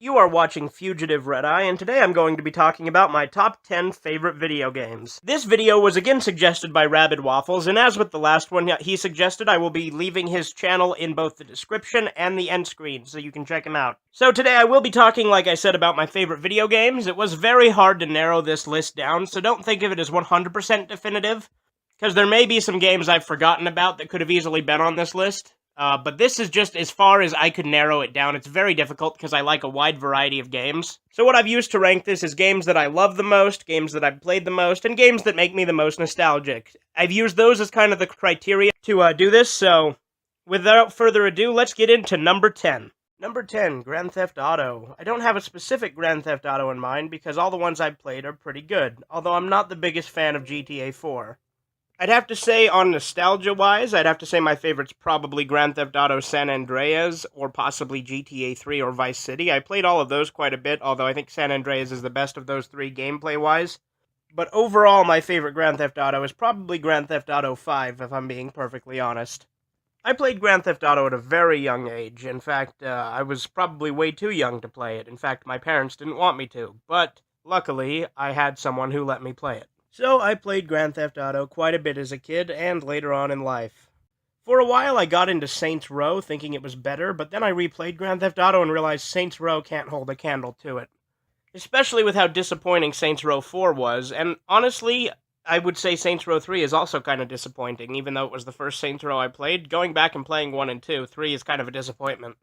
You are watching Fugitive Red Eye, and today I'm going to be talking about my top 10 favorite video games. This video was again suggested by Rabid Waffles, and as with the last one he suggested, I will be leaving his channel in both the description and the end screen, so you can check him out. So today I will be talking, like I said, about my favorite video games. It was very hard to narrow this list down, so don't think of it as 100% definitive, because there may be some games I've forgotten about that could have easily been on this list. But this is just as far as I could narrow it down. It's very difficult because I like a wide variety of games. So what I've used to rank this is games that I love the most, games that I've played the most, and games that make me the most nostalgic. I've used those as kind of the criteria to do this, so without further ado, let's get into number 10. Number 10, Grand Theft Auto. I don't have a specific Grand Theft Auto in mind because all the ones I've played are pretty good, although I'm not the biggest fan of GTA 4. I'd have to say, on nostalgia-wise, I'd have to say my favorite's probably Grand Theft Auto San Andreas, or possibly GTA 3 or Vice City. I played all of those quite a bit, although I think San Andreas is the best of those three gameplay-wise. But overall, my favorite Grand Theft Auto is probably Grand Theft Auto 5, if I'm being perfectly honest. I played Grand Theft Auto at a very young age. In fact, I was probably way too young to play it. In fact, my parents didn't want me to, but luckily, I had someone who let me play it. So I played Grand Theft Auto quite a bit as a kid and later on in life. For a while I got into Saints Row thinking it was better, but then I replayed Grand Theft Auto and realized Saints Row can't hold a candle to it. Especially with how disappointing Saints Row 4 was, and honestly, I would say Saints Row 3 is also kind of disappointing, even though it was the first Saints Row I played. Going back and playing 1 and 2, 3 is kind of a disappointment.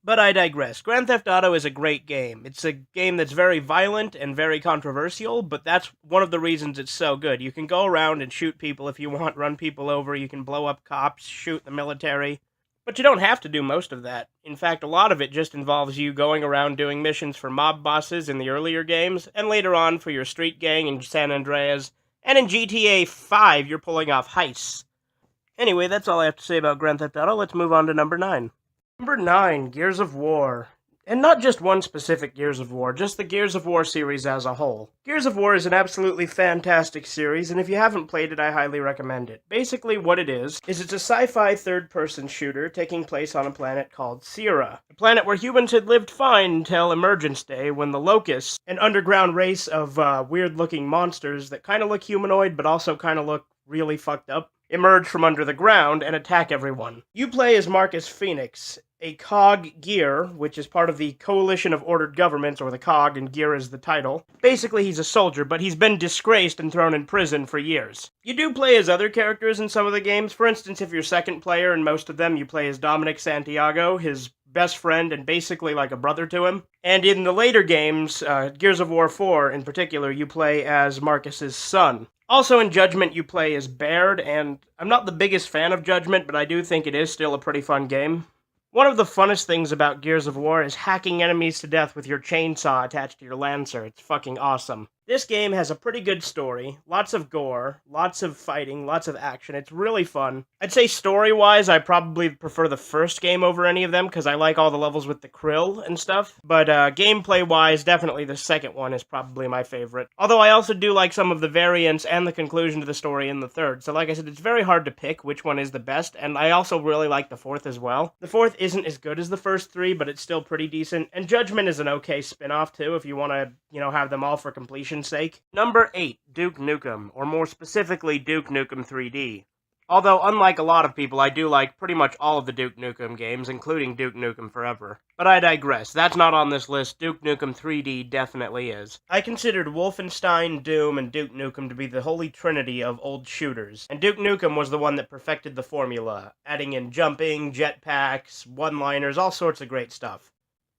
But I digress. Grand Theft Auto is a great game. It's a game that's very violent and very controversial, but that's one of the reasons it's so good. You can go around and shoot people if you want, run people over, you can blow up cops, shoot the military, but you don't have to do most of that. In fact, a lot of it just involves you going around doing missions for mob bosses in the earlier games, and later on for your street gang in San Andreas, and in GTA 5 you're pulling off heists. Anyway, that's all I have to say about Grand Theft Auto. Let's move on to number 9. Number 9, Gears of War. And not just one specific Gears of War, just the Gears of War series as a whole. Gears of War is an absolutely fantastic series, and if you haven't played it, I highly recommend it. Basically what it is it's a sci-fi third-person shooter taking place on a planet called Sierra. A planet where humans had lived fine until Emergence Day, when the Locusts, an underground race of weird-looking monsters that kind of look humanoid but also kind of look really fucked up, emerge from under the ground and attack everyone. You play as Marcus Phoenix, a COG Gear, which is part of the Coalition of Ordered Governments, or the COG, and Gear is the title. Basically, he's a soldier, but he's been disgraced and thrown in prison for years. You do play as other characters in some of the games. For instance, if you're second player in most of them, you play as Dominic Santiago, his best friend and basically like a brother to him. And in the later games, Gears of War 4 in particular, you play as Marcus's son. Also in Judgment, you play as Baird, and I'm not the biggest fan of Judgment, but I do think it is still a pretty fun game. One of the funnest things about Gears of War is hacking enemies to death with your chainsaw attached to your Lancer. It's fucking awesome. This game has a pretty good story, lots of gore, lots of fighting, lots of action. It's really fun. I'd say story-wise, I probably prefer the first game over any of them, because I like all the levels with the krill and stuff. But gameplay-wise, definitely the second one is probably my favorite. Although I also do like some of the variants and the conclusion to the story in the third. So like I said, it's very hard to pick which one is the best, and I also really like the fourth as well. The fourth isn't as good as the first three, but it's still pretty decent. And Judgment is an okay spin-off too, if you want to, have them all for completion's sake. Number 8, Duke Nukem, or more specifically, Duke Nukem 3D. Although, unlike a lot of people, I do like pretty much all of the Duke Nukem games, including Duke Nukem Forever. But I digress. That's not on this list. Duke Nukem 3D definitely is. I considered Wolfenstein, Doom, and Duke Nukem to be the holy trinity of old shooters, and Duke Nukem was the one that perfected the formula, adding in jumping, jetpacks, one-liners, all sorts of great stuff.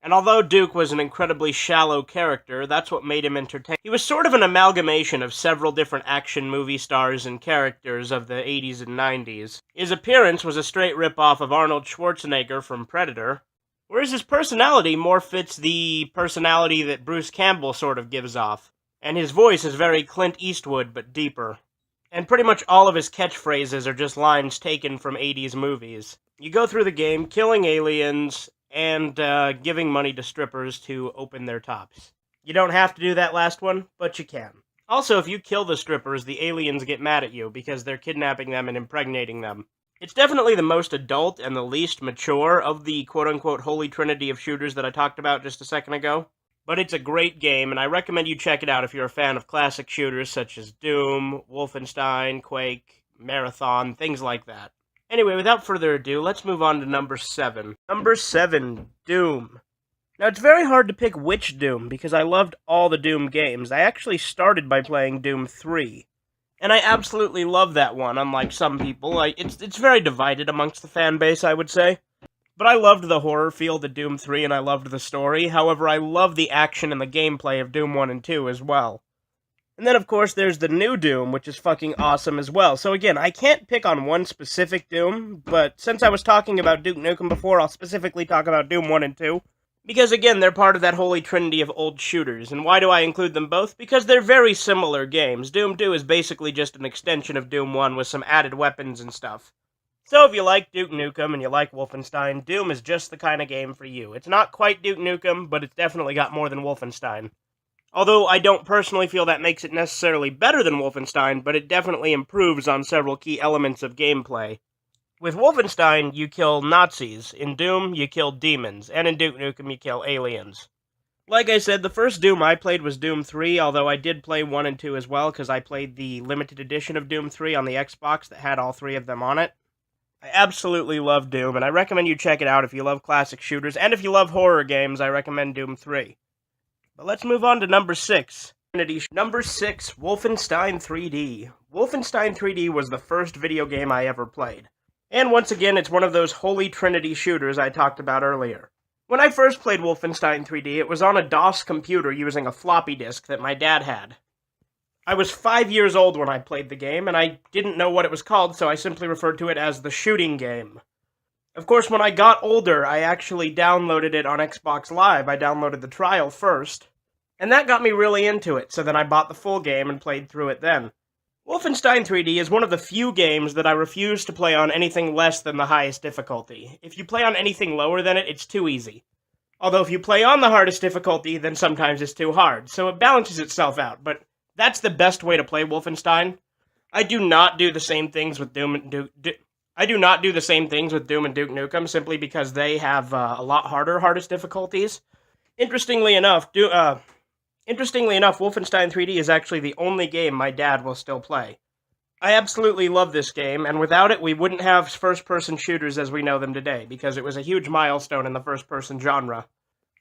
And although Duke was an incredibly shallow character, that's what made him entertaining. He was sort of an amalgamation of several different action movie stars and characters of the 80s and 90s. His appearance was a straight rip-off of Arnold Schwarzenegger from Predator, whereas his personality more fits the personality that Bruce Campbell sort of gives off. And his voice is very Clint Eastwood, but deeper. And pretty much all of his catchphrases are just lines taken from 80s movies. You go through the game, killing aliens, and giving money to strippers to open their tops. You don't have to do that last one, but you can. Also, if you kill the strippers, the aliens get mad at you because they're kidnapping them and impregnating them. It's definitely the most adult and the least mature of the quote-unquote holy trinity of shooters that I talked about just a second ago. But it's a great game, and I recommend you check it out if you're a fan of classic shooters such as Doom, Wolfenstein, Quake, Marathon, things like that. Anyway, without further ado, let's move on to number 7. Number 7, Doom. Now, it's very hard to pick which Doom, because I loved all the Doom games. I actually started by playing Doom 3. And I absolutely love that one, unlike some people. It's very divided amongst the fan base, I would say. But I loved the horror feel to Doom 3, and I loved the story. However, I love the action and the gameplay of Doom 1 and 2 as well. And then, of course, there's the new Doom, which is fucking awesome as well. So again, I can't pick on one specific Doom, but since I was talking about Duke Nukem before, I'll specifically talk about Doom 1 and 2. Because again, they're part of that holy trinity of old shooters. And why do I include them both? Because they're very similar games. Doom 2 is basically just an extension of Doom 1 with some added weapons and stuff. So if you like Duke Nukem and you like Wolfenstein, Doom is just the kind of game for you. It's not quite Duke Nukem, but it's definitely got more than Wolfenstein. Although I don't personally feel that makes it necessarily better than Wolfenstein, but it definitely improves on several key elements of gameplay. With Wolfenstein, you kill Nazis. In Doom, you kill demons. And in Duke Nukem, you kill aliens. Like I said, the first Doom I played was Doom 3, although I did play 1 and 2 as well, because I played the limited edition of Doom 3 on the Xbox that had all 3 of them on it. I absolutely love Doom, and I recommend you check it out if you love classic shooters, and if you love horror games, I recommend Doom 3. But let's move on to number 6. Number 6, Wolfenstein 3D. Wolfenstein 3D was the first video game I ever played. And once again, it's one of those holy trinity shooters I talked about earlier. When I first played Wolfenstein 3D, it was on a DOS computer using a floppy disk that my dad had. I was 5 years old when I played the game, and I didn't know what it was called, so I simply referred to it as the shooting game. Of course, when I got older, I actually downloaded it on Xbox Live. I downloaded the trial first, and that got me really into it, so then I bought the full game and played through it then. Wolfenstein 3D is one of the few games that I refuse to play on anything less than the highest difficulty. If you play on anything lower than it, it's too easy. Although if you play on the hardest difficulty, then sometimes it's too hard, so it balances itself out, but that's the best way to play Wolfenstein. I do not do the same things with Doom and Duke Nukem simply because they have a lot hardest difficulties. Interestingly enough, Wolfenstein 3D is actually the only game my dad will still play. I absolutely love this game, and without it, we wouldn't have first-person shooters as we know them today, because it was a huge milestone in the first-person genre.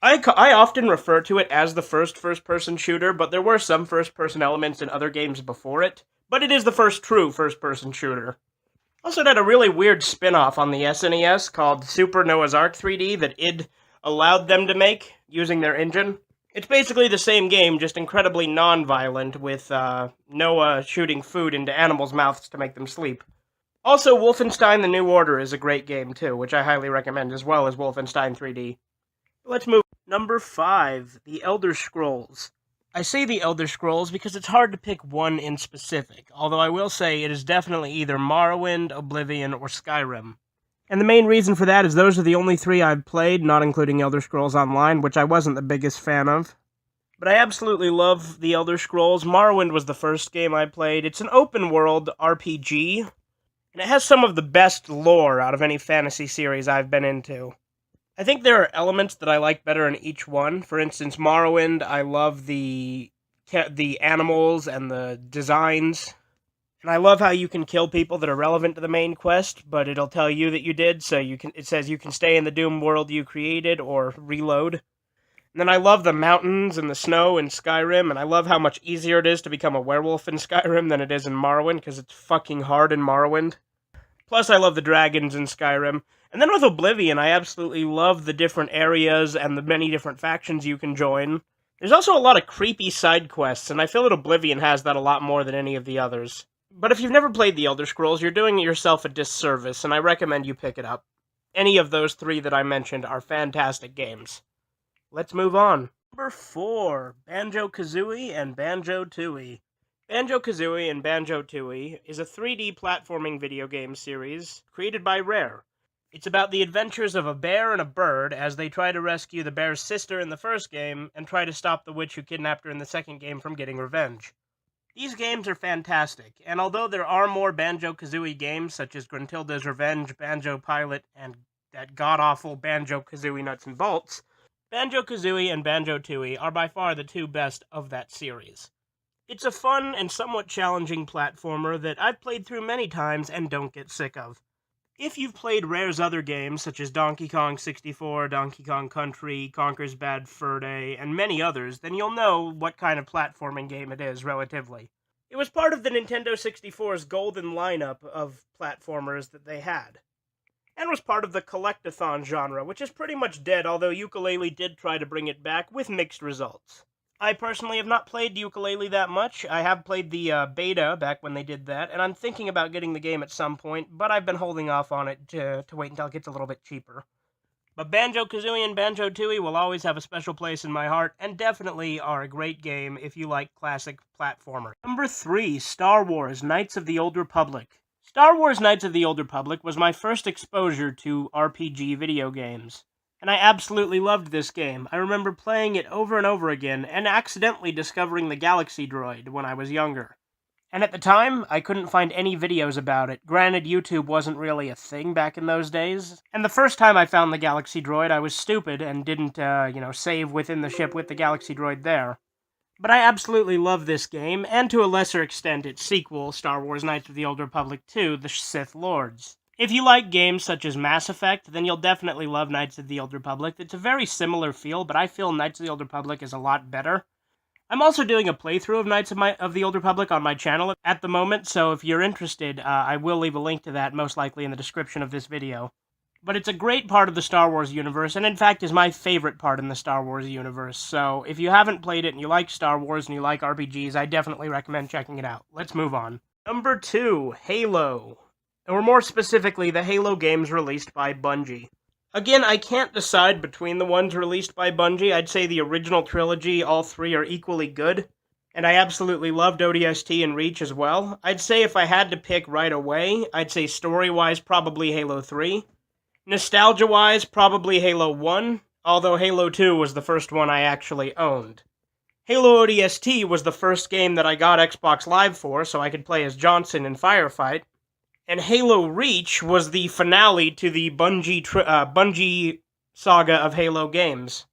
I often refer to it as the first-person shooter, but there were some first-person elements in other games before it, but it is the first true first-person shooter. Also, it had a really weird spin-off on the SNES called Super Noah's Ark 3D that id allowed them to make, using their engine. It's basically the same game, just incredibly non-violent, with Noah shooting food into animals' mouths to make them sleep. Also, Wolfenstein The New Order is a great game, too, which I highly recommend, as well as Wolfenstein 3D. Let's move. Number 5, The Elder Scrolls. I say The Elder Scrolls because it's hard to pick one in specific, although I will say it is definitely either Morrowind, Oblivion, or Skyrim. And the main reason for that is those are the only 3 I've played, not including Elder Scrolls Online, which I wasn't the biggest fan of. But I absolutely love The Elder Scrolls. Morrowind was the first game I played. It's an open-world RPG, and it has some of the best lore out of any fantasy series I've been into. I think there are elements that I like better in each one. For instance, Morrowind, I love the animals and the designs. And I love how you can kill people that are relevant to the main quest, but it'll tell you that you did, so it says you can stay in the Doom world you created, or reload. And then I love the mountains and the snow in Skyrim, and I love how much easier it is to become a werewolf in Skyrim than it is in Morrowind, because it's fucking hard in Morrowind. Plus, I love the dragons in Skyrim. And then with Oblivion, I absolutely love the different areas and the many different factions you can join. There's also a lot of creepy side quests, and I feel that Oblivion has that a lot more than any of the others. But if you've never played The Elder Scrolls, you're doing yourself a disservice, and I recommend you pick it up. Any of those 3 that I mentioned are fantastic games. Let's move on. Number 4, Banjo-Kazooie and banjo-tooie. Banjo-Kazooie and banjo-tooie is a 3D platforming video game series created by Rare. It's about the adventures of a bear and a bird as they try to rescue the bear's sister in the first game and try to stop the witch who kidnapped her in the second game from getting revenge. These games are fantastic, and although there are more banjo-kazooie games such as Gruntilda's Revenge, Banjo Pilot, and that god-awful banjo-kazooie Nuts and Bolts, Banjo-Kazooie and banjo-tooie are by far the two best of that series. It's a fun and somewhat challenging platformer that I've played through many times and don't get sick of. If you've played Rare's other games, such as Donkey Kong 64, Donkey Kong Country, Conker's Bad Fur Day, and many others, then you'll know what kind of platforming game it is, relatively. It was part of the Nintendo 64's golden lineup of platformers that they had, and was part of the collectathon genre, which is pretty much dead, although Yooka-Laylee did try to bring it back with mixed results. I personally have not played Yooka-Laylee that much. I have played the beta back when they did that, and I'm thinking about getting the game at some point, but I've been holding off on it to wait until it gets a little bit cheaper. But Banjo-Kazooie and Banjo-Tooie will always have a special place in my heart, and definitely are a great game if you like classic platformer. Number 3, Star Wars Knights of the Old Republic. Star Wars Knights of the Old Republic was my first exposure to RPG video games, and I absolutely loved this game. I remember playing it over and over again, and accidentally discovering the Galaxy Droid when I was younger. And at the time, I couldn't find any videos about it. Granted, YouTube wasn't really a thing back in those days. And the first time I found the Galaxy Droid, I was stupid and didn't, save within the ship with the Galaxy Droid there. But I absolutely love this game, and to a lesser extent its sequel, Star Wars Knights of the Old Republic 2, The Sith Lords. If you like games such as Mass Effect, then you'll definitely love Knights of the Old Republic. It's a very similar feel, but I feel Knights of the Old Republic is a lot better. I'm also doing a playthrough of Knights of the Old Republic on my channel at the moment, so if you're interested, I will leave a link to that, most likely in the description of this video. But it's a great part of the Star Wars universe, and in fact is my favorite part in the Star Wars universe, so if you haven't played it and you like Star Wars and you like RPGs, I definitely recommend checking it out. Let's move on. Number 2, Halo. Or more specifically, the Halo games released by Bungie. Again, I can't decide between the ones released by Bungie. I'd say the original trilogy, all three are equally good. And I absolutely loved ODST and Reach as well. I'd say if I had to pick right away, I'd say story-wise, probably Halo 3. Nostalgia-wise, probably Halo 1, although Halo 2 was the first one I actually owned. Halo ODST was the first game that I got Xbox Live for, so I could play as Johnson in Firefight. And Halo Reach was the finale to the Bungie saga of Halo games.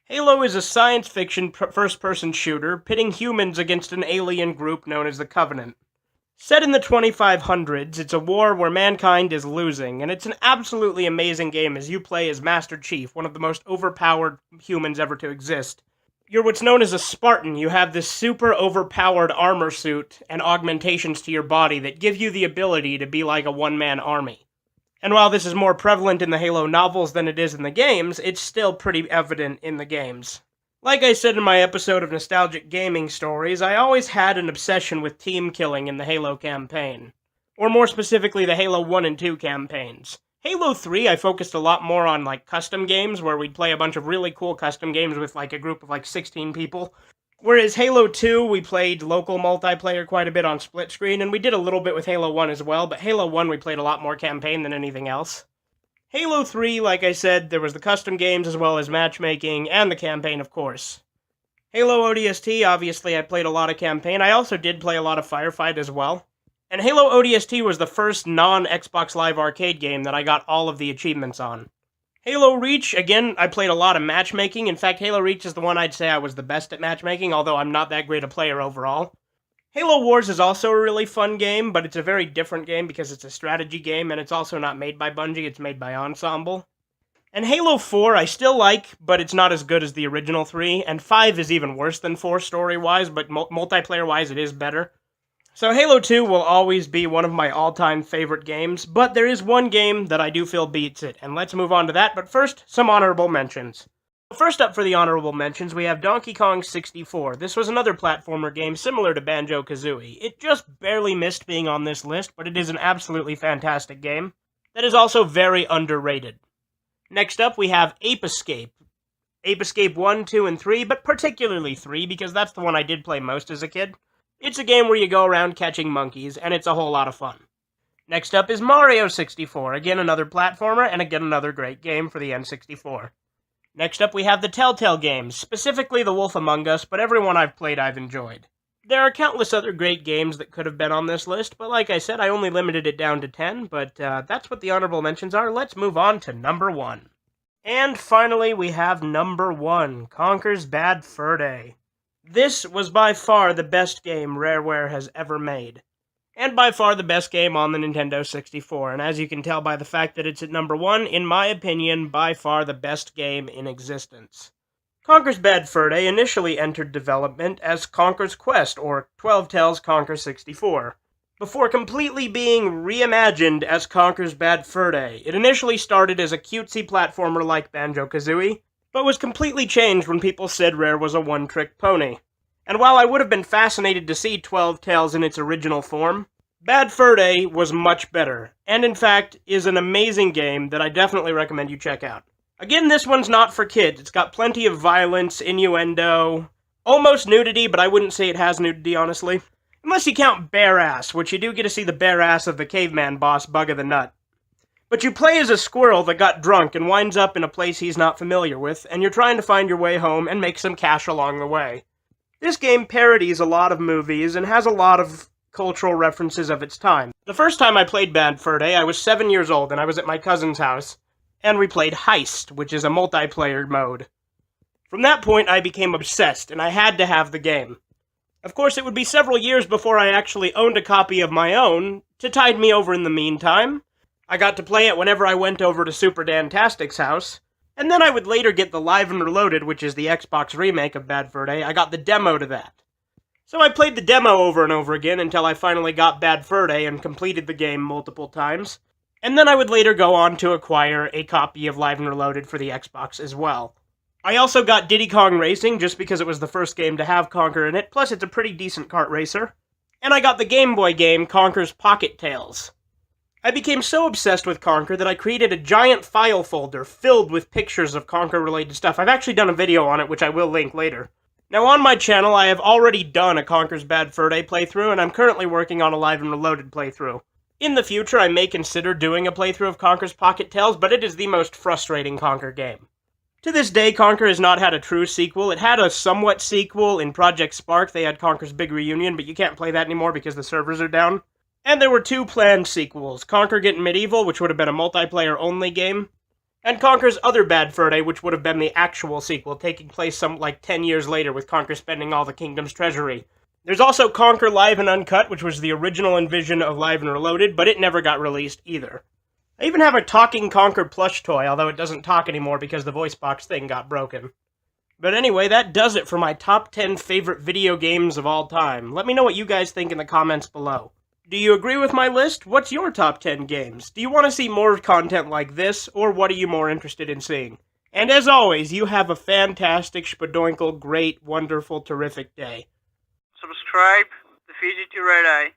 Halo is a science fiction first-person shooter pitting humans against an alien group known as the Covenant. Set in the 2500s, it's a war where mankind is losing, and it's an absolutely amazing game as you play as Master Chief, one of the most overpowered humans ever to exist. You're what's known as a Spartan. You have this super overpowered armor suit and augmentations to your body that give you the ability to be like a one-man army. And while this is more prevalent in the Halo novels than it is in the games, it's still pretty evident in the games. Like I said in my episode of Nostalgic Gaming Stories, I always had an obsession with team killing in the Halo campaign. Or more specifically, the Halo 1 and 2 campaigns. Halo 3, I focused a lot more on, custom games, where we'd play a bunch of really cool custom games with, a group of, 16 people. Whereas Halo 2, we played local multiplayer quite a bit on split screen, and we did a little bit with Halo 1 as well, but Halo 1 we played a lot more campaign than anything else. Halo 3, like I said, there was the custom games as well as matchmaking, and the campaign, of course. Halo ODST, obviously I played a lot of campaign. I also did play a lot of Firefight as well. And Halo ODST was the first non-Xbox Live Arcade game that I got all of the achievements on. Halo Reach, again, I played a lot of matchmaking. In fact, Halo Reach is the one I'd say I was the best at matchmaking, although I'm not that great a player overall. Halo Wars is also a really fun game, but it's a very different game because it's a strategy game, and it's also not made by Bungie, it's made by Ensemble. And Halo 4 I still like, but it's not as good as the original 3, and 5 is even worse than 4 story-wise, but multiplayer-wise it is better. So Halo 2 will always be one of my all-time favorite games, but there is one game that I do feel beats it, and let's move on to that, but first, some honorable mentions. First up for the honorable mentions, we have Donkey Kong 64. This was another platformer game similar to Banjo-Kazooie. It just barely missed being on this list, but it is an absolutely fantastic game that is also very underrated. Next up, we have Ape Escape. Ape Escape 1, 2, and 3, but particularly 3, because that's the one I did play most as a kid. It's a game where you go around catching monkeys, and it's a whole lot of fun. Next up is Mario 64, again another platformer, and again another great game for the N64. Next up we have the Telltale games, specifically The Wolf Among Us, but every one I've played I've enjoyed. There are countless other great games that could have been on this list, but like I said, I only limited it down to 10, but that's what the honorable mentions are. Let's move on to number 1. And finally, we have number 1, Conker's Bad Fur Day. This was by far the best game Rareware has ever made, and by far the best game on the Nintendo 64, and as you can tell by the fact that it's at number 1, in my opinion, by far the best game in existence. Conker's Bad Fur Day initially entered development as Conker's Quest, or 12 Tales Conker 64, before completely being reimagined as Conker's Bad Fur Day. It initially started as a cutesy platformer like banjo-kazooie, but was completely changed when people said Rare was a one-trick pony. And while I would have been fascinated to see 12 Tales in its original form, Bad Fur Day was much better, and in fact is an amazing game that I definitely recommend you check out. Again, this one's not for kids. It's got plenty of violence, innuendo, almost nudity, but I wouldn't say it has nudity, honestly. Unless you count bare ass, which you do get to see the bare ass of the caveman boss, Bugga the Nut. But you play as a squirrel that got drunk and winds up in a place he's not familiar with, and you're trying to find your way home and make some cash along the way. This game parodies a lot of movies and has a lot of cultural references of its time. The first time I played Bad Fur Day, I was 7 years old and I was at my cousin's house, and we played Heist, which is a multiplayer mode. From that point, I became obsessed, and I had to have the game. Of course, it would be several years before I actually owned a copy of my own to tide me over in the meantime. I got to play it whenever I went over to Super Dantastic's house, and then I would later get the Live and Reloaded, which is the Xbox remake of Bad Fur Day. I got the demo to that. So I played the demo over and over again until I finally got Bad Fur Day and completed the game multiple times, and then I would later go on to acquire a copy of Live and Reloaded for the Xbox as well. I also got Diddy Kong Racing just because it was the first game to have Conker in it, plus it's a pretty decent kart racer. And I got the Game Boy game Conker's Pocket Tales. I became so obsessed with Conker that I created a giant file folder filled with pictures of Conker-related stuff. I've actually done a video on it, which I will link later. Now on my channel, I have already done a Conker's Bad Fur Day playthrough, and I'm currently working on a Live and Reloaded playthrough. In the future, I may consider doing a playthrough of Conker's Pocket Tales, but it is the most frustrating Conker game. To this day, Conker has not had a true sequel. It had a somewhat sequel in Project Spark. They had Conker's Big Reunion, but you can't play that anymore because the servers are down. And there were 2 planned sequels, Conker Getting Medieval, which would have been a multiplayer-only game, and Conker's Other Bad Fur Day, which would have been the actual sequel, taking place some 10 years later with Conker spending all the kingdom's treasury. There's also Conker Live and Uncut, which was the original envision of Live and Reloaded, but it never got released either. I even have a talking Conker plush toy, although it doesn't talk anymore because the voice box thing got broken. But anyway, that does it for my top 10 favorite video games of all time. Let me know what you guys think in the comments below. Do you agree with my list? What's your top 10 games? Do you want to see more content like this, or what are you more interested in seeing? And as always, you have a fantastic, spadoinkle, great, wonderful, terrific day. Subscribe to Fiji Red Eye.